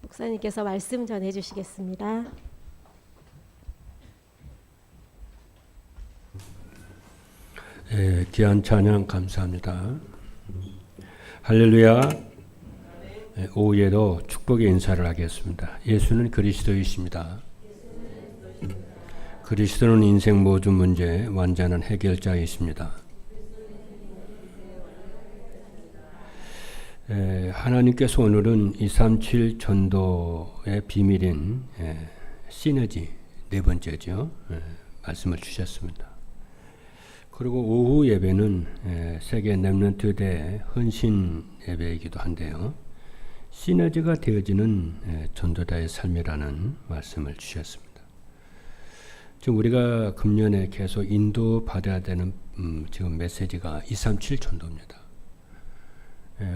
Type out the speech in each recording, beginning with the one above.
목사님께서 말씀 전해 주시겠습니다. 귀한 찬양 감사합니다. 할렐루야. 오후에도 축복의 인사를 하겠습니다. 예수는 그리스도이십니다. 그리스도는 인생 모든 문제의 완전한 해결자이십니다. 하나님께서 오늘은 237 전도의 비밀인 시너지 네 번째죠. 말씀을 주셨습니다. 그리고 오후 예배는 세계 렘넌트 대 헌신 예배이기도 한데요. 시너지가 되어지는 전도자의 삶이라는 말씀을 주셨습니다. 지금 우리가 금년에 계속 인도받아야 되는 지금 메시지가 237 전도입니다.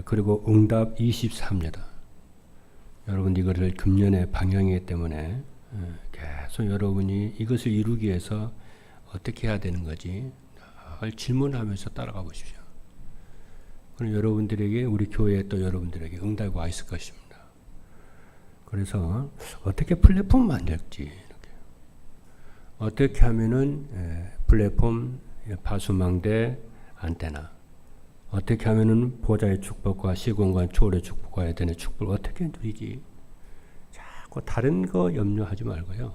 그리고 응답 24입니다. 여러분 이거를 금년의 방향이기 때문에 계속 여러분이 이것을 이루기 위해서 어떻게 해야 되는 거지 질문하면서 따라가 보십시오. 그럼 여러분들에게 우리 교회에 또 여러분들에게 응답이 와 있을 것입니다. 그래서 어떻게 플랫폼 만들지 이렇게. 어떻게 하면은 플랫폼 파수망대 안테나 어떻게 하면은 보좌의 축복과 시공간 초월의 축복과 에덴의 축복을 어떻게 누리지? 자꾸 다른 거 염려하지 말고요.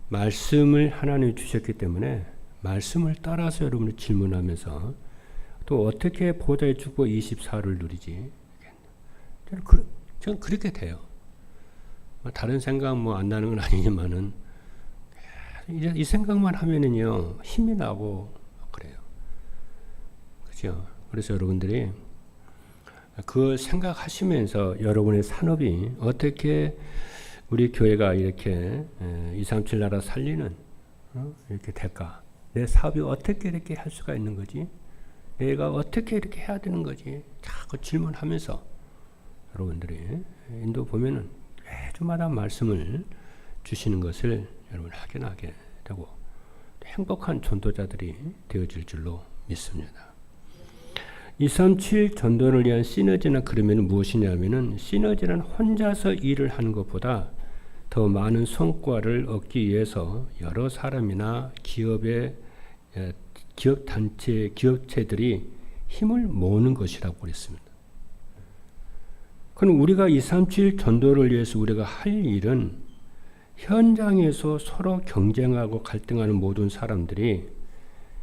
말씀을 하나님이 주셨기 때문에 말씀을 따라서 여러분이 질문하면서 또 어떻게 보좌의 축복 24를 누리지? 저는 그렇게 돼요. 다른 생각 안 나는 건 아니지만은 이 생각만 하면은요 힘이 나고 그래요. 그렇죠? 그래서 여러분들이 그걸 생각하시면서 여러분의 산업이 어떻게 우리 교회가 이렇게 237 나라 살리는 이렇게 될까? 내 사업이 어떻게 이렇게 할 수가 있는 거지? 내가 어떻게 이렇게 해야 되는 거지? 자꾸 질문하면서 여러분들이 인도 보면은 매주마다 말씀을 주시는 것을 여러분 확인하게 되고 행복한 전도자들이 되어질 줄로 믿습니다. 237 전도를 위한 시너지나 그러면 무엇이냐면은 시너지는 혼자서 일을 하는 것보다 더 많은 성과를 얻기 위해서 여러 사람이나 기업 단체, 기업체들이 힘을 모으는 것이라고 그랬습니다. 그럼 우리가 237 전도를 위해서 우리가 할 일은 현장에서 서로 경쟁하고 갈등하는 모든 사람들이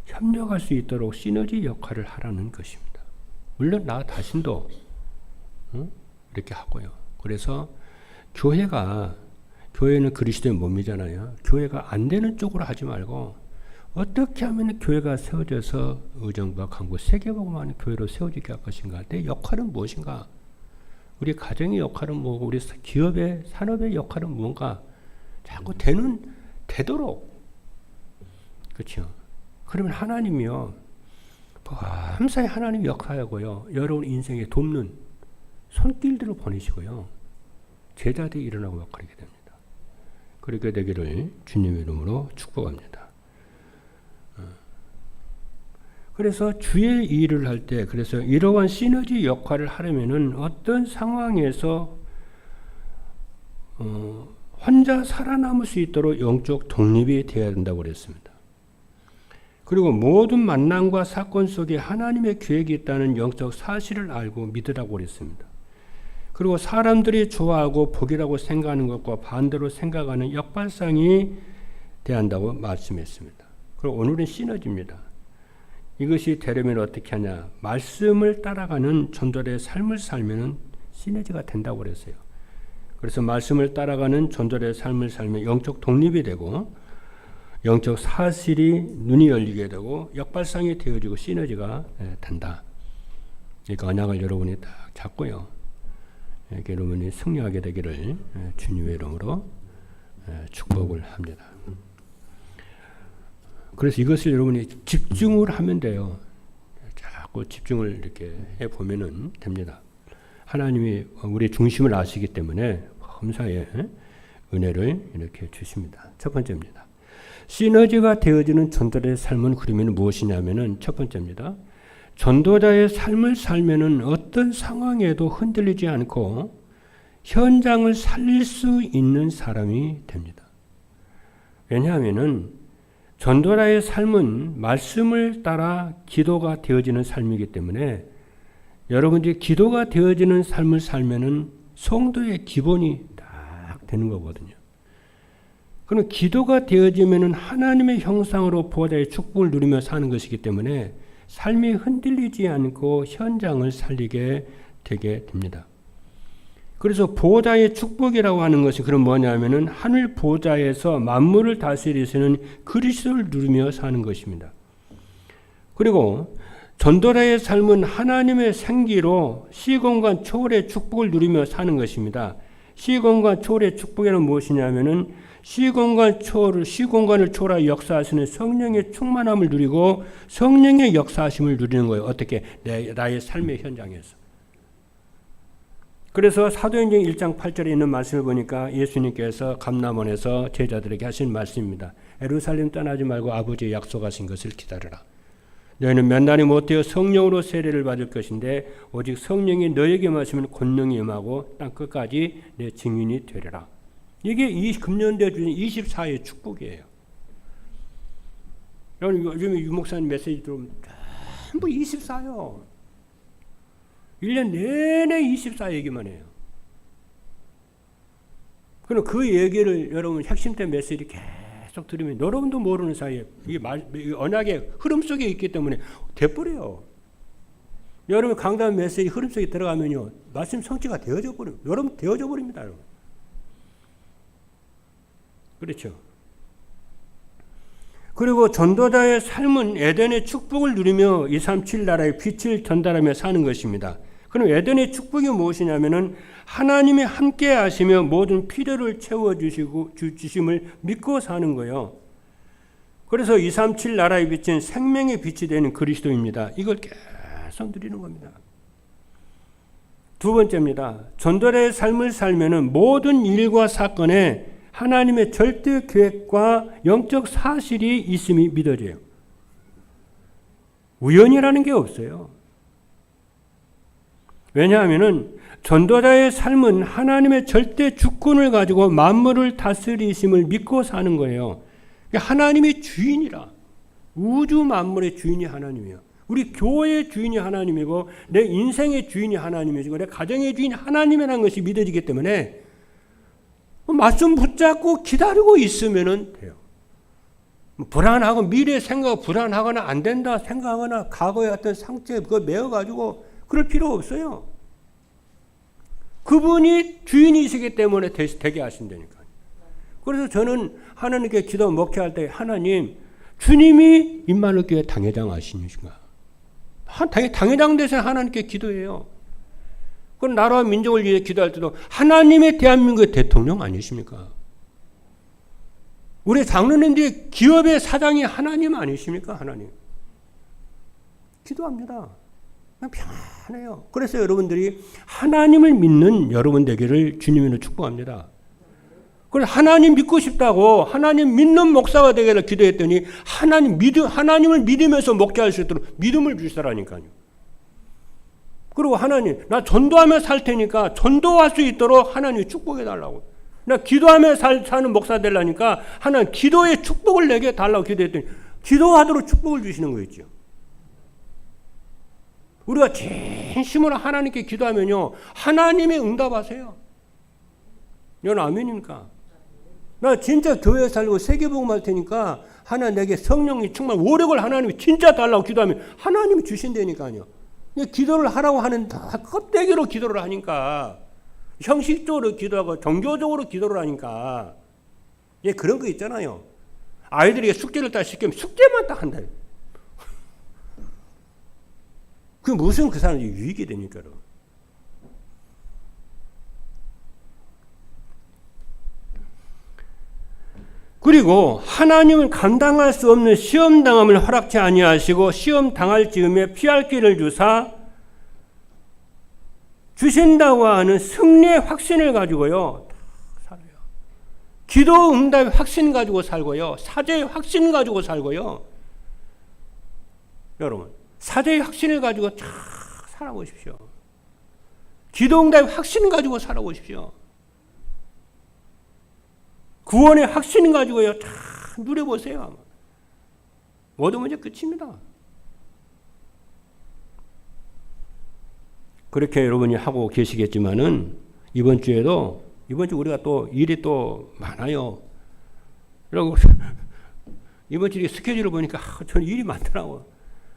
협력할 수 있도록 시너지 역할을 하라는 것입니다. 물론 나 자신도 이렇게 하고요. 그래서 교회는 그리스도의 몸이잖아요. 교회가 안 되는 쪽으로 하지 말고 어떻게 하면 교회가 세워져서 의정부와 강구 세계복음하는 교회로 세워지게 할 것인가? 내 역할은 무엇인가? 우리 가정의 역할은 뭐고 우리 기업의 산업의 역할은 뭔가 자꾸 되도록 그렇죠? 그러면 하나님이요 밤사이 하나님 역사하고요 여러분 인생에 돕는 손길들을 보내시고요 제자들이 일어나고 역할하게 됩니다. 그렇게 되기를 주님의 이름으로 축복합니다. 그래서 주의 일을 할 때 그래서 이러한 시너지 역할을 하려면은 어떤 상황에서 혼자 살아남을 수 있도록 영적 독립이 되어야 된다고 그랬습니다. 그리고 모든 만남과 사건 속에 하나님의 계획이 있다는 영적 사실을 알고 믿으라고 그랬습니다. 그리고 사람들이 좋아하고 복이라고 생각하는 것과 반대로 생각하는 역발상이 대한다고 말씀했습니다. 그리고 오늘은 시너지입니다. 이것이 되려면 어떻게 하냐? 말씀을 따라가는 전도자의 삶을 살면 시너지가 된다고 그랬어요. 그래서 말씀을 따라가는 전도자의 삶을 살면 영적 독립이 되고 영적 사실이 눈이 열리게 되고 역발상이 되어지고 시너지가 된다. 그러니까 언약을 여러분이 딱 잡고요. 이렇게 여러분이 승리하게 되기를 주님의 이름으로 축복을 합니다. 그래서 이것을 여러분이 집중을 하면 돼요. 자꾸 집중을 이렇게 해보면은 됩니다. 하나님이 우리 중심을 아시기 때문에 범사에 은혜를 이렇게 주십니다. 첫 번째입니다. 시너지가 되어지는 전도자의 삶은 그러면 무엇이냐면은 첫 번째입니다. 전도자의 삶을 살면은 어떤 상황에도 흔들리지 않고 현장을 살릴 수 있는 사람이 됩니다. 왜냐하면은 전도자의 삶은 말씀을 따라 기도가 되어지는 삶이기 때문에 여러분들이 기도가 되어지는 삶을 살면은 성도의 기본이 딱 되는 거거든요. 그럼 기도가 되어지면은 하나님의 형상으로 보호자의 축복을 누리며 사는 것이기 때문에 삶이 흔들리지 않고 현장을 살리게 되게 됩니다. 그래서 보호자의 축복이라고 하는 것이 그럼 뭐냐면은 하늘 보호자에서 만물을 다스리시는 그리스도를 누리며 사는 것입니다. 그리고 전도자의 삶은 하나님의 생기로 시공간 초월의 축복을 누리며 사는 것입니다. 시공간 초월의 축복이란 무엇이냐면은 시공간을 초월하여 역사하시는 성령의 충만함을 누리고 성령의 역사하심을 누리는 거예요. 어떻게? 나의 삶의 현장에서. 그래서 사도행전 1장 8절에 있는 말씀을 보니까 예수님께서 감람원에서 제자들에게 하신 말씀입니다. 예루살렘 떠나지 말고 아버지의 약속하신 것을 기다려라. 너희는 몇 날이 못되어 성령으로 세례를 받을 것인데 오직 성령이 너에게 마시면 권능이 임하고 땅 끝까지 내 증인이 되리라. 이게 이 금년대 주신 24의 축복이에요. 요즘에 유 목사님 메시지 들어오면 전부 24요. 1년 내내 24 얘기만 해요. 그럼 그 얘기를 여러분 핵심된 메시지 계속 들으면 여러분도 모르는 사이에 이게 언약의 흐름 속에 있기 때문에 돼버려요. 여러분 강단 메시지 흐름 속에 들어가면요. 말씀 성취가 되어져 버려요. 여러분 되어져 버립니다. 여러분. 그렇죠. 그리고 전도자의 삶은 에덴의 축복을 누리며 237 나라의 빛을 전달하며 사는 것입니다. 그럼 에덴의 축복이 무엇이냐면은 하나님이 함께 하시며 모든 필요를 채워주심을 믿고 사는 거예요. 그래서 237 나라의 빛은 생명의 빛이 되는 그리스도입니다. 이걸 계속 누리는 겁니다. 두 번째입니다. 전도자의 삶을 살면은 모든 일과 사건에 하나님의 절대 계획과 영적 사실이 있음이 믿어져요. 우연이라는 게 없어요. 왜냐하면은 전도자의 삶은 하나님의 절대 주권을 가지고 만물을 다스리심을 믿고 사는 거예요. 하나님이 주인이라. 우주 만물의 주인이 하나님이에요. 우리 교회의 주인이 하나님이고 내 인생의 주인이 하나님이고 내 가정의 주인이 하나님이라는 것이 믿어지기 때문에 말씀 붙잡고 기다리고 있으면 돼요. 불안하고 미래 생각 불안하거나 안 된다 생각하거나 과거의 어떤 상처에 그거 메어가지고 그럴 필요 없어요. 그분이 주인이시기 때문에 되게 하신다니까요. 그래서 저는 하나님께 기도 목회할 때 하나님 주님이 임마누엘 교회 당회장 하시는가? 당회장 대신 하나님께 기도해요. 그럼 나라와 민족을 위해 기도할 때도 하나님의 대한민국의 대통령 아니십니까? 우리 장로님들이 기업의 사장이 하나님 아니십니까? 하나님. 기도합니다. 편해요. 그래서 여러분들이 하나님을 믿는 여러분 되기를 주님으로 축복합니다. 그래서 하나님 믿고 싶다고 하나님 믿는 목사가 되기를 기도했더니 하나님을 믿으면서 목회할 수 있도록 믿음을 주시라니까요. 그리고 하나님 나 전도하며 살 테니까 전도할 수 있도록 하나님이 축복해 달라고. 나 기도하며 사는 목사 되려니까 하나님 기도의 축복을 내게 달라고 기도했더니 기도하도록 축복을 주시는 거였죠. 우리가 진심으로 하나님께 기도하면요 하나님이 응답하세요. 이건 아멘입니까? 나 진짜 교회 살고 세계복음 할 테니까 하나님 내게 성령이 충만 오력을 하나님이 진짜 달라고 기도하면 하나님이 주신다니까요. 기도를 하라고 하는 다 껍데기로 기도를 하니까 형식적으로 기도하고 종교적으로 기도를 하니까 그런 거 있잖아요. 아이들에게 숙제를 딱 시키면 숙제만 딱 한다. 그게 무슨 그 사람이 유익이 되니까요. 그리고 하나님은 감당할 수 없는 시험 당함을 허락치 아니하시고 시험 당할 즈음에 피할 길을 주사 주신다고 하는 승리의 확신을 가지고요 살아요. 기도 응답의 확신 가지고 살고요, 사제의 확신 가지고 살고요. 여러분 사제의 확신을 가지고 잘 살아보십시오. 기도응답의 확신 가지고 살아보십시오. 구원의 확신 가지고요. 다 누려보세요. 모든 문제 끝입니다. 그렇게 여러분이 하고 계시겠지만은 이번 주 우리가 또 일이 또 많아요. 그리고 이번 주에 스케줄을 보니까 저는 일이 많더라고.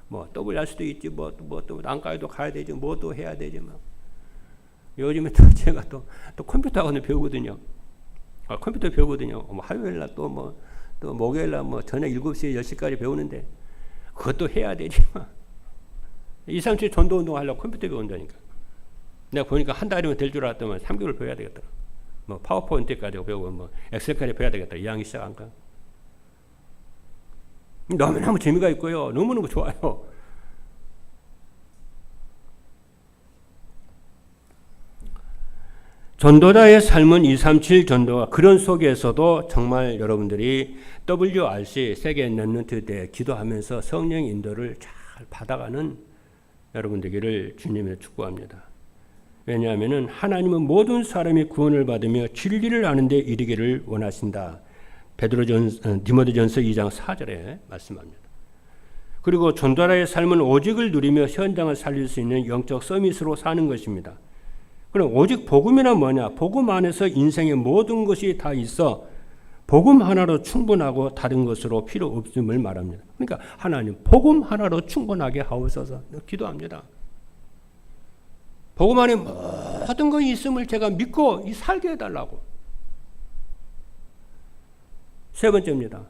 뭐 WR 수도 있지, 또 안과에도 가야 되지, 뭐 또 해야 되지 막. 요즘에 또 제가 또 컴퓨터 학원을 배우거든요. 컴퓨터 배우거든요. 화요일 날 또 목요일 날 저녁 7시, 10시까지 배우는데 그것도 해야 되지 막. 2, 3주 전도 운동 하려고 컴퓨터 배운다니까. 내가 보니까 한 달이면 될 줄 알았더만 3개월 배워야 되겠더라. 파워포인트까지 배우고 엑셀까지 배워야 되겠다. 2학기 시작한가. 너무너무 재미가 있고요. 너무너무 좋아요. 전도자의 삶은 237 전도가 그런 속에서도 정말 여러분들이 WRC 세계 랩런트 대 기도하면서 성령 인도를 잘 받아가는 여러분 되기를 주님의 축복합니다. 왜냐하면 하나님은 모든 사람이 구원을 받으며 진리를 아는 데 이르기를 원하신다. 디모데전서 2장 4절에 말씀합니다. 그리고 전도자의 삶은 오직을 누리며 현장을 살릴 수 있는 영적 서밋으로 사는 것입니다. 그럼 오직 복음이란 뭐냐? 복음 안에서 인생의 모든 것이 다 있어 복음 하나로 충분하고 다른 것으로 필요 없음을 말합니다. 그러니까 하나님 복음 하나로 충분하게 하옵소서 기도합니다. 복음 안에 모든 것이 있음을 제가 믿고 살게 해달라고. 세 번째입니다.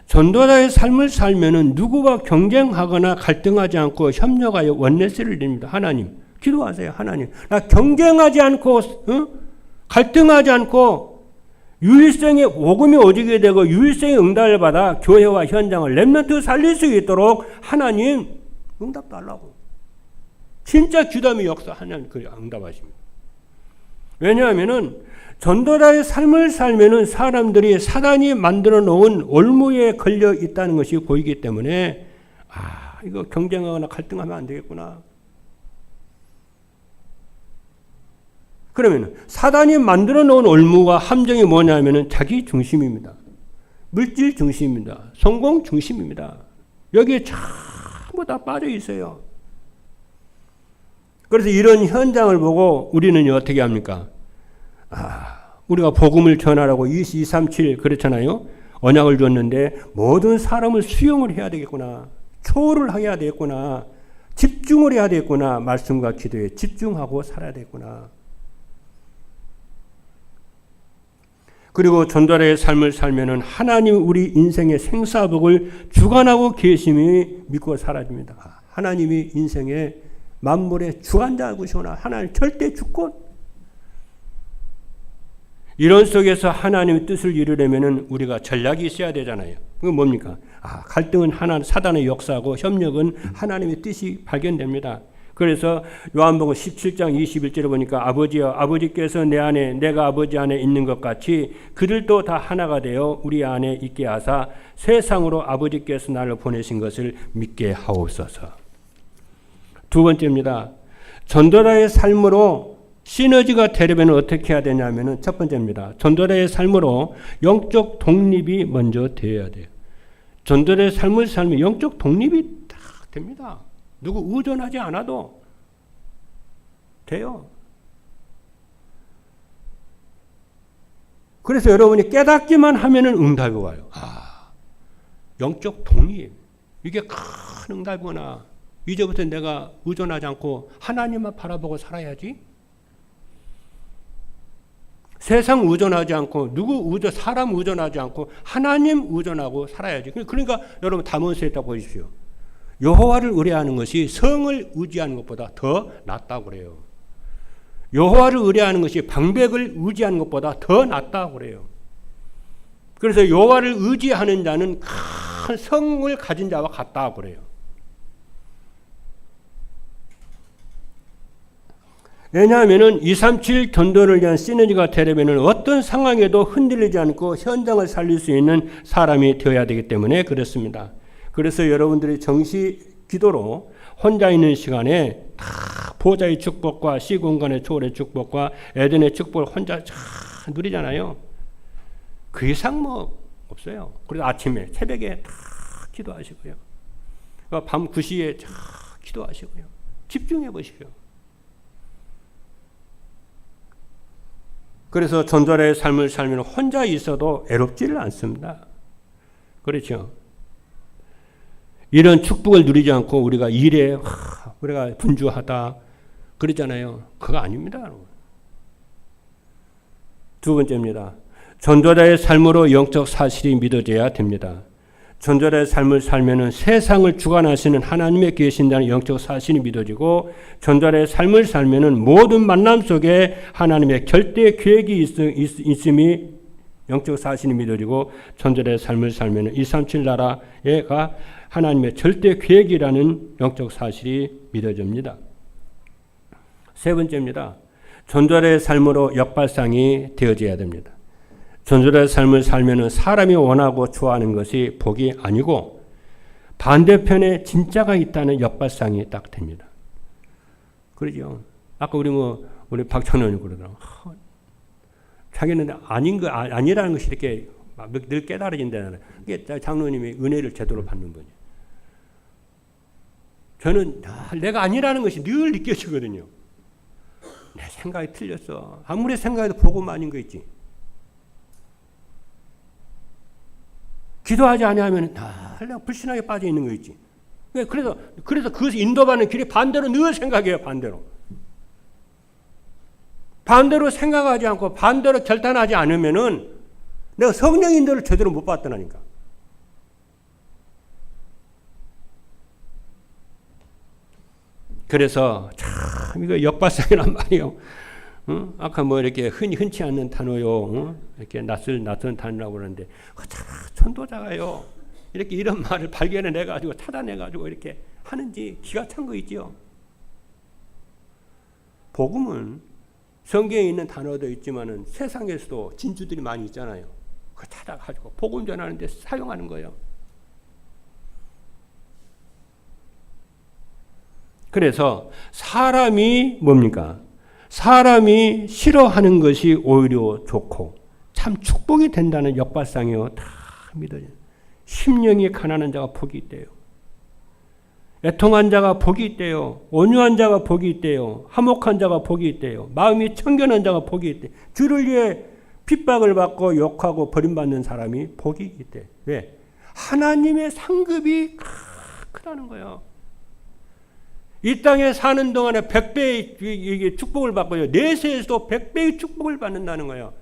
전도자의 삶을 살면은 누구와 경쟁하거나 갈등하지 않고 협력하여 원내스를 이룹니다. 하나님 기도하세요. 하나님 나 경쟁하지 않고 갈등하지 않고 유일성의 복음이 오지게 되고 유일성의 응답을 받아 교회와 현장을 렘넌트 살릴 수 있도록 하나님 응답 달라고. 진짜 기도하며 역사하는 그 응답하십니다. 왜냐하면은 전도자의 삶을 살면은 사람들이 사단이 만들어 놓은 올무에 걸려 있다는 것이 보이기 때문에 이거 경쟁하거나 갈등하면 안 되겠구나. 그러면 사단이 만들어 놓은 올무와 함정이 뭐냐면은 자기 중심입니다. 물질 중심입니다. 성공 중심입니다. 여기에 전부 다 빠져 있어요. 그래서 이런 현장을 보고 우리는 어떻게 합니까? 우리가 복음을 전하라고 237 그렇잖아요. 언약을 줬는데 모든 사람을 수용을 해야 되겠구나. 초월을 해야 되겠구나. 집중을 해야 되겠구나. 말씀과 기도에 집중하고 살아야 되겠구나. 그리고 전도자의 삶을 살면은 하나님 우리 인생의 생사복을 주관하고 계심이 믿고 사라집니다. 하나님이 인생의 만물의 주관자이시구나. 하나님 절대 주권. 이런 속에서 하나님의 뜻을 이루려면 우리가 전략이 있어야 되잖아요. 그건 뭡니까? 갈등은 사단의 역사고 협력은 하나님의 뜻이 발견됩니다. 그래서 요한복음 17장 21절에 보니까 아버지여 아버지께서 내 안에 내가 아버지 안에 있는 것 같이 그들도 다 하나가 되어 우리 안에 있게 하사 세상으로 아버지께서 나를 보내신 것을 믿게 하옵소서. 두 번째입니다. 전도자의 삶으로 시너지가 되려면 어떻게 해야 되냐면은 첫 번째입니다. 전도자의 삶으로 영적 독립이 먼저 되어야 돼요. 전도자의 삶을 살면 영적 독립이 딱 됩니다. 누구 의존하지 않아도 돼요. 그래서 여러분이 깨닫기만 하면은 응답이 와요. 영적 독립. 이게 큰 응답이구나. 이제부터 내가 의존하지 않고 하나님만 바라보고 살아야지. 세상 의존하지 않고 사람 의존하지 않고 하나님 의존하고 살아야지. 그러니까 여러분 담언서에 딱 보십시오. 여호와를 의뢰하는 것이 성을 의지하는 것보다 더 낫다고 그래요. 여호와를 의뢰하는 것이 방백을 의지하는 것보다 더 낫다고 그래요. 그래서 여호와를 의지하는 자는 큰 성을 가진 자와 같다고 그래요. 왜냐하면 237 전도를 위한 시너지가 되려면 어떤 상황에도 흔들리지 않고 현장을 살릴 수 있는 사람이 되어야 되기 때문에 그렇습니다. 그래서 여러분들이 정시 기도로 혼자 있는 시간에 다 보좌의 축복과 시공간의 초월의 축복과 에덴의 축복을 혼자 쫙 누리잖아요. 그 이상 뭐 없어요. 그래서 아침에 새벽에 다 기도하시고요. 밤 9시에 쫙 기도하시고요. 집중해 보시고요. 그래서 존잘의 삶을 살면 혼자 있어도 애롭지를 않습니다. 그렇죠. 이런 축복을 누리지 않고 우리가 일에 우리가 분주하다 그러잖아요. 그거 아닙니다. 두 번째입니다. 전도자의 삶으로 영적 사실이 믿어져야 됩니다. 전도자의 삶을 살면은 세상을 주관하시는 하나님의 계신다는 영적 사실이 믿어지고, 전도자의 삶을 살면은 모든 만남 속에 하나님의 결대 계획이 있음이 영적 사실이 믿어지고, 전도자의 삶을 살면은 237 나라가 하나님의 절대 계획이라는 영적 사실이 믿어집니다. 세 번째입니다. 전도자의 삶으로 역발상이 되어져야 됩니다. 전도자의 삶을 살면은 사람이 원하고 좋아하는 것이 복이 아니고 반대편에 진짜가 있다는 역발상이 딱 됩니다. 그러죠. 아까 우리 박찬원이 그러더라고. 자기는 아니라는 것이 이렇게 늘 깨달아진다는. 이게 장로님이 은혜를 제대로 받는 분이에요. 저는 내가 아니라는 것이 늘 느껴지거든요. 내 생각이 틀렸어. 아무리 생각해도 복음 아닌 거 있지. 기도하지 아니하면 내가 불신하게 빠져 있는 거 있지. 그래서 그것을 인도받는 길이 반대로 늘 생각해요. 반대로 생각하지 않고 반대로 결단하지 않으면은 내가 성령 인도를 제대로 못 받더라니까. 그래서 참 이거 역발상이란 말이에요. 아까 이렇게 흔치 않는 단어요. 이렇게 낯선 단어라고 그러는데 전도자가요. 이렇게 이런 말을 발견해 가지고 찾아내 가지고 이렇게 하는지 기가 찬 거 있죠. 복음은 성경에 있는 단어도 있지만은 세상에서도 진주들이 많이 있잖아요. 그거 찾아 가지고 복음 전하는 데 사용하는 거예요. 그래서 사람이 뭡니까? 사람이 싫어하는 것이 오히려 좋고 참 축복이 된다는 역발상이요. 다 믿어요. 심령이 가난한 자가 복이 있대요. 애통한 자가 복이 있대요. 온유한 자가 복이 있대요. 화목한 자가 복이 있대요. 마음이 청결한 자가 복이 있대요. 주를 위해 핍박을 받고 욕하고 버림받는 사람이 복이 있대요. 왜? 하나님의 상급이 크다는 거예요. 이 땅에 사는 동안에 100배의 축복을 받고요. 내세에서도 100배의 축복을 받는다는 거예요.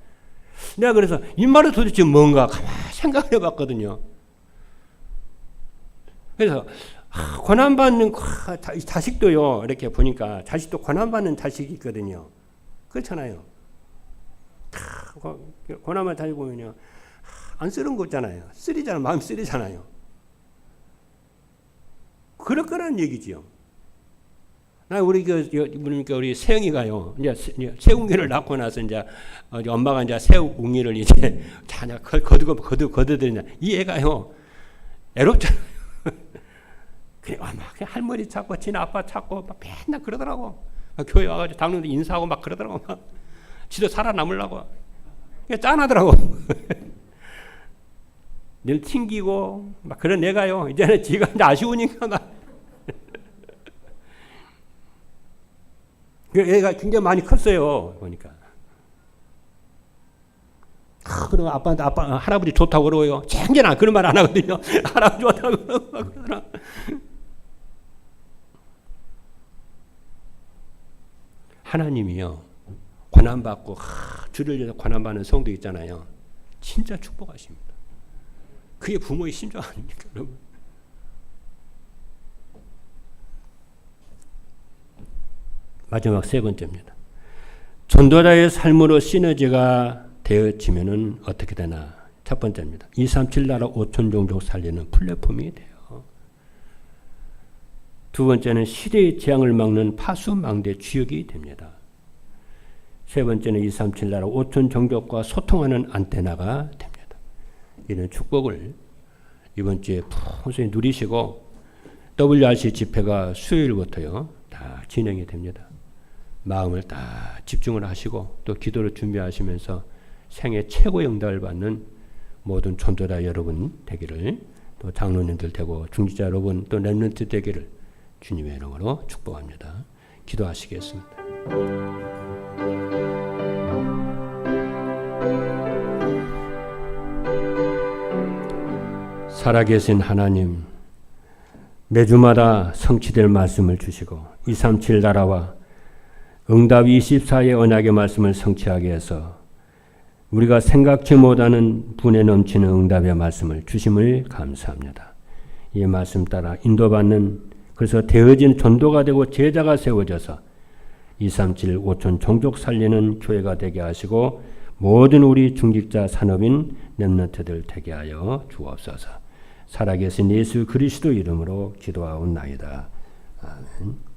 내가 그래서 이 말은 도대체 뭔가 가만히 생각을 해봤거든요. 그래서 고난받는 자식도요. 이렇게 보니까 자식도 고난받는 자식이 있거든요. 그렇잖아요. 고난만 자식 보면요. 안쓰러운 거 있잖아요. 쓰리잖아요. 마음 쓰리잖아요. 그럴 거라는 얘기지요. 우리 세영이가요, 이제 새웅이를 낳고 나서 이제 엄마가 이제 새웅이를 이제 자냐 거두들이냐 이 애가요 애롭잖아요. 그래 막 할머니 찾고 지네 아빠 찾고 막 맨날 그러더라고. 교회 와가지고 당론도 인사하고 막 그러더라고. 막 지도 살아남으려고. 짠하더라고. 늘 튕기고 막 그런 애가요. 이제는 지가 이제 아쉬우니까 막. 애가 굉장히 많이 컸어요. 보니까. 그러고 아빠한테 할아버지 좋다고 그러고요. 생전에 그런 말 안 하거든요. 할아버지 좋다고 그러더라. 하나님이요. 고난받고 주를 위해서 고난받는 성도 있잖아요. 진짜 축복하십니다. 그게 부모의 심정 아닙니까, 여러분? 마지막 세 번째입니다. 전도자의 삶으로 시너지가 되어지면은 어떻게 되나? 첫 번째입니다. 237 나라 5천 종족 살리는 플랫폼이 돼요. 두 번째는 시대의 재앙을 막는 파수망대 주역이 됩니다. 세 번째는 237 나라 5천 종족과 소통하는 안테나가 됩니다. 이런 축복을 이번 주에 풍성히 누리시고 WRC 집회가 수요일부터요 다 진행이 됩니다. 마음을 다 집중을 하시고 또 기도를 준비하시면서 생애 최고의 응답을 받는 모든 전도자 여러분 되기를, 또 장로님들 되고 중직자 여러분 또 렘넌트 되기를 주님의 이름으로 축복합니다. 기도하시겠습니다. 살아계신 하나님, 매주마다 성취될 말씀을 주시고 237 나라와 응답 24의 언약의 말씀을 성취하게 해서 우리가 생각지 못하는 분에 넘치는 응답의 말씀을 주심을 감사합니다. 이 말씀 따라 인도받는, 그래서 되어진 전도가 되고 제자가 세워져서 237 5천 종족 살리는 교회가 되게 하시고 모든 우리 중직자 산업인 렘넌트들 되게 하여 주옵소서. 살아계신 예수 그리스도 이름으로 기도하옵나이다. 아멘.